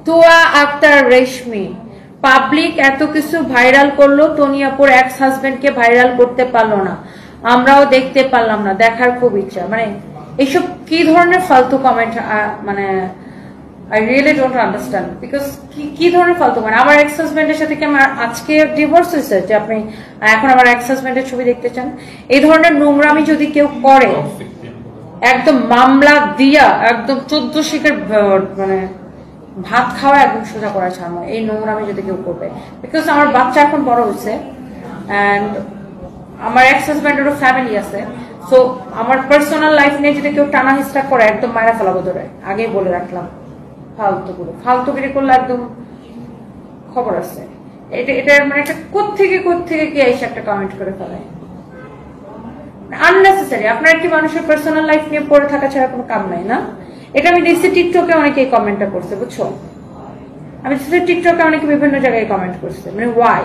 তুয়া আক্তার রেশমি public এত কিছু viral করলো, টনিয়াপুর এক্স হাজবেন্ডকে ভাইরাল করতে পারলো না, আমরাও দেখতে পারলাম না, দেখার খুব ইচ্ছা। মানে এইসব কি ধরনের ফালতু কমেন্ট, মানে I really don't understand because কি ধরনের ফালতু, মানে আমার এক্স হাজবেন্ডের সাথে কি আমার আজকে ডিভোর্স হয়েছে যে আপনি এখন আমার এক্স হাজবেন্ডের ছবি দেখতে চান? এই ধরনের নোংরামি যদি কেউ করে একদম মামলা দিয়া একদম 14 শিখের মানে ভাত খাওয়া একদম সোজা করা ছাড়ানো, এই নোংরামি যদি কেউ করবে। বিকজ আমার বাচ্চা এখন বড় হয়েছে অ্যান্ড আমার এক্স হাজব্যান্ডেরও ফ্যামিলি আছে, সো আমার পার্সোনাল লাইফ নিয়ে যদি কেউ টানা হিস্টা করে একদম মায়েরা ফেলাবো ধরে, আগেই বলে রাখলাম। ফালতুগিরি করলে একদম খবর আছে। এটা মানে একটা কোত্থেকে কি এসে একটা কমেন্ট করে ফেলায়, আননেসেসারি। আপনার কি মানুষের পার্সোনাল লাইফ নিয়ে পড়ে থাকা ছাড়া কোনো কাম নাই না? এটা আমি দেখছি টিকটকে অনেকে কমেন্টটা করছে, বুঝছো? আমি টিকটকে অনেকে বিভিন্ন জায়গায় কমেন্ট করছে, মানে ওয়াই